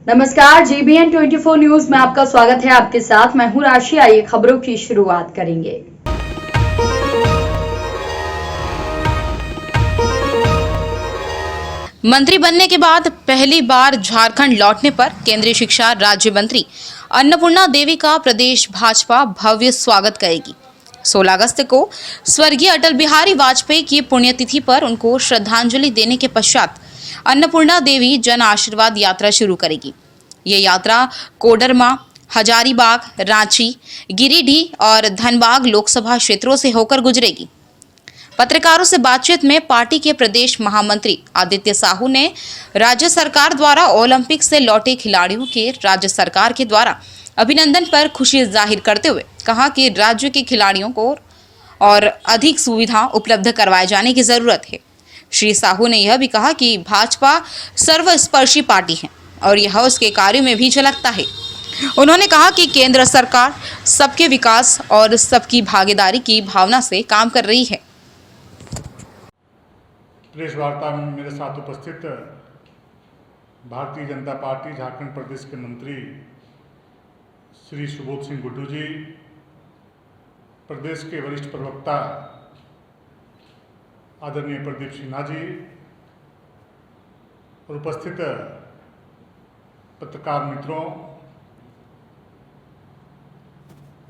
नमस्कार, GBN 24 news में आपका स्वागत है। आपके साथ मैं हूं राशि। आइए खबरों की शुरुआत करेंगे। मंत्री बनने के बाद पहली बार झारखंड लौटने पर केंद्रीय शिक्षा राज्य मंत्री अन्नपूर्णा देवी का प्रदेश भाजपा भव्य स्वागत करेगी। 16 अगस्त को स्वर्गीय अटल बिहारी वाजपेयी की पुण्यतिथि पर उनको श्रद्धांजलि देने के पश्चात अन्नपूर्णा देवी जन आशीर्वाद यात्रा शुरू करेगी। ये यात्रा कोडरमा, हजारीबाग, रांची, गिरिडीह और धनबाद लोकसभा क्षेत्रों से होकर गुजरेगी। पत्रकारों से बातचीत में पार्टी के प्रदेश महामंत्री आदित्य साहू ने राज्य सरकार द्वारा ओलंपिक से लौटे खिलाड़ियों के राज्य सरकार के द्वारा अभिनंदन पर खुशी जाहिर करते हुए कहा कि राज्य के खिलाड़ियों को और अधिक सुविधा उपलब्ध करवाए जाने की जरूरत है। श्री साहू ने यह भी कहा कि भाजपा सर्वस्पर्शी पार्टी है और यह उसके कार्यों में भी झलकता है। उन्होंने कहा कि केंद्र सरकार सबके विकास और सबकी भागीदारी की भावना से काम कर रही है। प्रेस वार्ता में मेरे साथ उपस्थित भारतीय जनता पार्टी झारखंड प्रदेश के मंत्री श्री सुबोध सिंह गुड्डू जी, प्रदेश के वरिष्ठ प्रवक्ता आदरणीय प्रदीप सिन्हा जी और उपस्थित पत्रकार मित्रों,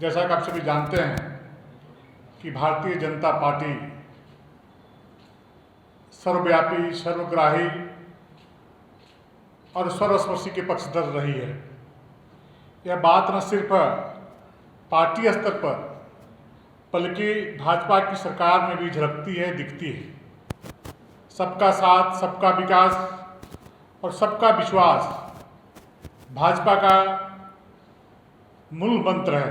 जैसा कि आप सभी जानते हैं कि भारतीय जनता पार्टी सर्वव्यापी, सर्वग्राही और सर्वस्पर्शी के पक्षधर रही है। यह बात न सिर्फ पार्टी स्तर पर बल्कि भाजपा की सरकार में भी झलकती है, दिखती है। सबका साथ, सबका विकास और सबका विश्वास भाजपा का मूल मंत्र है।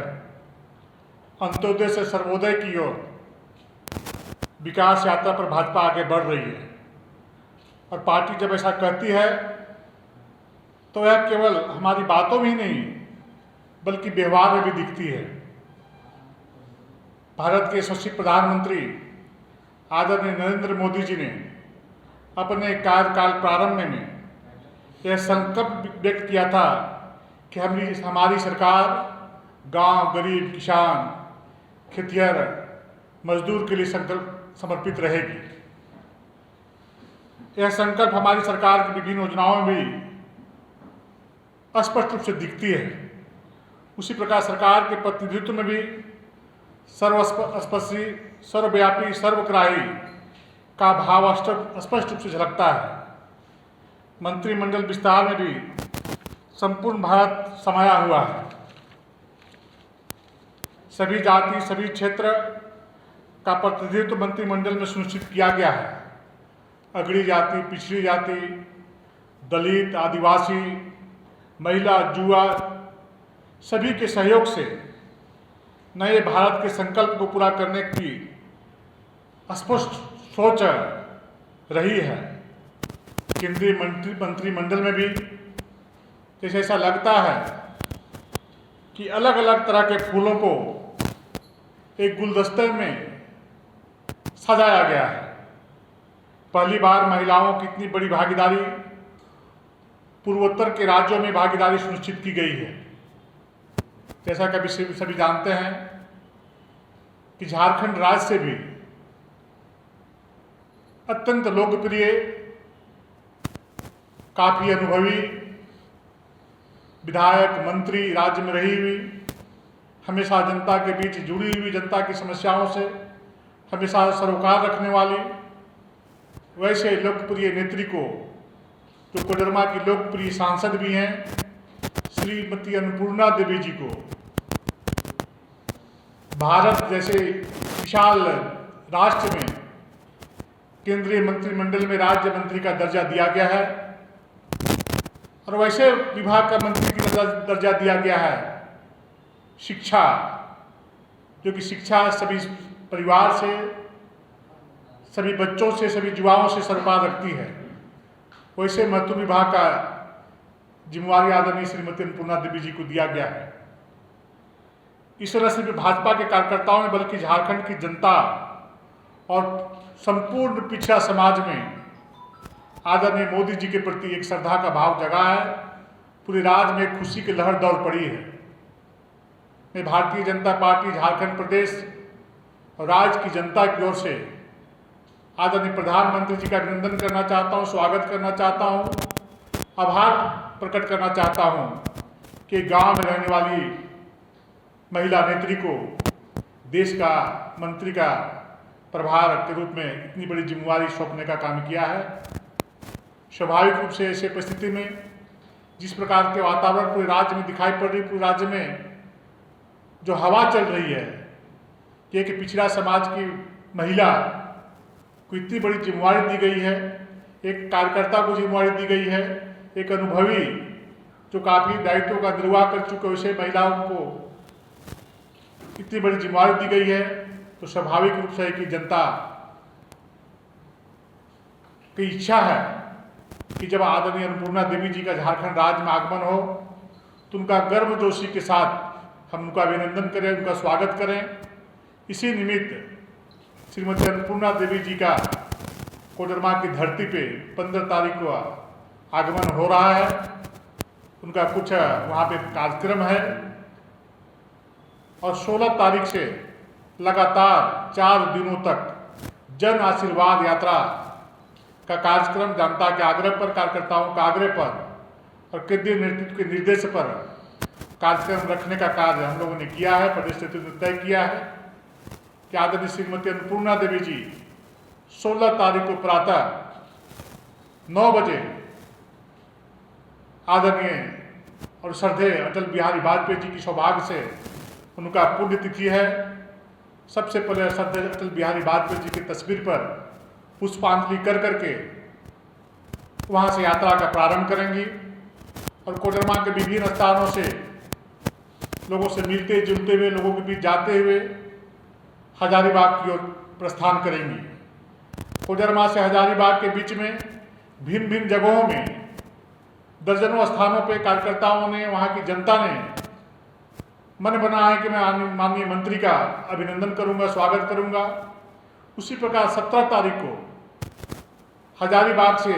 अंत्योदय से सर्वोदय की ओर विकास यात्रा पर भाजपा आगे बढ़ रही है और पार्टी जब ऐसा कहती है तो यह केवल हमारी बातों में ही नहीं बल्कि व्यवहार में भी दिखती है। भारत के यशस्वी प्रधानमंत्री आदरणीय नरेंद्र मोदी जी ने अपने कार्यकाल प्रारंभ में यह संकल्प व्यक्त किया था कि हमारी सरकार गांव, गरीब, किसान, खेतिहर, मजदूर के लिए समर्पित रहेगी। यह संकल्प हमारी सरकार की विभिन्न योजनाओं में भी स्पष्ट रूप से दिखती है। उसी प्रकार सरकार के प्रतिनिधित्व में भी सर्वस्पर्शी, सर्वव्यापी, सर्वग्राही का भाव स्पष्ट रूप से झलकता है। मंत्रिमंडल विस्तार में भी संपूर्ण भारत समाया हुआ है। सभी जाति, सभी क्षेत्र का प्रतिनिधित्व मंत्रिमंडल में सुनिश्चित किया गया है। अग्रणी जाति, पिछड़ी जाति, दलित, आदिवासी, महिला, युवा सभी के सहयोग से नए भारत के संकल्प को पूरा करने की स्पष्ट सोच रही है। केंद्रीय मंत्रिमंडल में भी जैसे ऐसा लगता है कि अलग अलग तरह के फूलों को एक गुलदस्ते में सजाया गया है। पहली बार महिलाओं की इतनी बड़ी भागीदारी, पूर्वोत्तर के राज्यों में भागीदारी सुनिश्चित की गई है। जैसा कि अभी सभी जानते हैं कि झारखंड राज्य से भी अत्यंत लोकप्रिय, काफी अनुभवी विधायक, मंत्री राज्य में रही हुई, हमेशा जनता के बीच जुड़ी हुई, जनता की समस्याओं से हमेशा सरोकार रखने वाली वैसे लोकप्रिय नेत्री को, जो कोडरमा की लोकप्रिय सांसद भी हैं, श्रीमती अन्नपूर्णा देवी जी को भारत जैसे विशाल राष्ट्र में केंद्रीय मंत्रिमंडल में राज्य मंत्री का दर्जा दिया गया है और वैसे विभाग का मंत्री की दर्जा दिया गया है शिक्षा, जो कि शिक्षा सभी परिवार से, सभी बच्चों से, सभी युवाओं से सरोकार रखती है। वैसे महत्व विभाग का जिम्मेवारी आदरणीय श्रीमती अन्नपूर्णा देवी जी को दिया गया है। इस तरह से भाजपा के कार्यकर्ताओं ने बल्कि झारखंड की जनता और संपूर्ण पिछड़ा समाज में आदरणीय मोदी जी के प्रति एक श्रद्धा का भाव जगा है पूरे राज्य में खुशी की लहर दौड़ पड़ी है। मैं भारतीय जनता पार्टी झारखंड प्रदेश और राज्य की जनता की ओर से आदरणीय प्रधानमंत्री जी का अभिनंदन करना चाहता हूं, स्वागत करना चाहता हूं, आभार प्रकट करना चाहता हूं कि गांव में रहने वाली महिला नेत्री को देश का मंत्री का प्रभार के रूप में इतनी बड़ी जिम्मेवारी सौंपने का काम किया है। स्वाभाविक रूप से ऐसे परिस्थिति में जिस प्रकार के वातावरण पूरे राज्य में दिखाई पड़ रही, पूरे राज्य में जो हवा चल रही है कि एक पिछड़ा समाज की महिला को इतनी बड़ी जिम्मेवारी दी गई है, एक कार्यकर्ता को जिम्मेवारी दी गई है, एक अनुभवी जो काफ़ी दायित्वों का निर्वाह कर चुके वैसे महिलाओं को इतनी बड़ी जिम्मेवारी दी गई है, तो स्वाभाविक रूप से कि जनता की इच्छा है कि जब आदरणीय अन्नपूर्णा देवी जी का झारखंड राज्य में आगमन हो तो उनका गर्मजोशी के साथ हम उनका अभिनंदन करें, उनका स्वागत करें। इसी निमित्त श्रीमती अन्नपूर्णा देवी जी का कोडरमा की धरती पे 15 तारीख को आगमन हो रहा है। उनका कुछ वहाँ पे कार्यक्रम है और 16 तारीख से लगातार 4 दिनों तक जन आशीर्वाद यात्रा का कार्यक्रम जनता के आग्रह पर, कार्यकर्ताओं के आग्रह पर और केंद्रीय नेतृत्व के निर्देश पर कार्यक्रम रखने का कार्य हम लोगों ने किया है। प्रदेश नेतृत्व ने तय किया है कि आदरणीय श्रीमती अन्नपूर्णा देवी जी 16 तारीख को प्रातः 9 बजे आदरणीय और श्रद्धेय अटल बिहारी वाजपेयी जी की सौभाग्य से उनका पुण्यतिथि है। सबसे पहले श्रद्धेय अटल बिहारी वाजपेयी जी की तस्वीर पर पुष्पांजलि कर करके वहाँ से यात्रा का प्रारंभ करेंगी और कोडरमा के विभिन्न स्थानों से लोगों से मिलते जुलते हुए, लोगों के बीच जाते हुए हजारीबाग की ओर प्रस्थान करेंगी। कोडरमा से हजारीबाग के बीच में भिन्न भिन्न जगहों में दर्जनों स्थानों पर कार्यकर्ताओं ने, वहाँ की जनता ने मन बना है कि मैं माननीय मंत्री का अभिनंदन करूंगा, स्वागत करूंगा। उसी प्रकार 17 तारीख को हजारीबाग से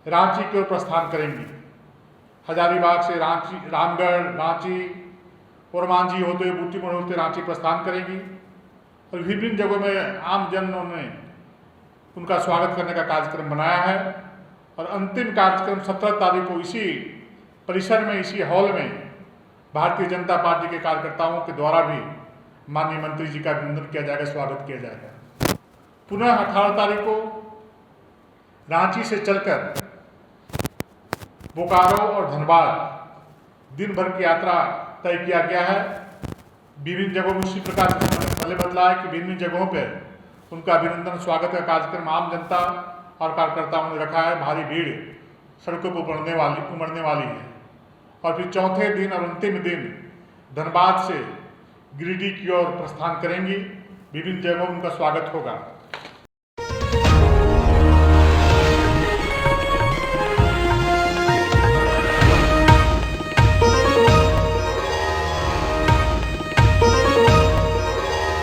रांची की ओर प्रस्थान करेंगी। हजारीबाग से रांची, रामगढ़, रांची, ओरमांझी होते हुए बूटी मोड़ होते रांची प्रस्थान करेंगी और विभिन्न जगहों में आम जनों ने उनका स्वागत करने का कार्यक्रम बनाया है और अंतिम कार्यक्रम 17 तारीख को इसी परिसर में, इसी हॉल में भारतीय जनता पार्टी के कार्यकर्ताओं के द्वारा भी माननीय मंत्री जी का अभिनंदन किया जाएगा, स्वागत किया जाएगा। पुनः 18 तारीख को रांची से चलकर बोकारो और धनबाद दिन भर की यात्रा तय किया गया है। विभिन्न जगहों में उसी प्रकार से पहले बदला है कि विभिन्न जगहों पर उनका अभिनंदन स्वागत का कार्यक्रम आम जनता और कार्यकर्ताओं ने रखा है। भारी भीड़ सड़कों पर उमड़ने वाली है और फिर चौथे दिन और अंतिम दिन धनबाद से गिरिडीह की ओर प्रस्थान करेंगी। विभिन्न जगहों में उनका स्वागत होगा।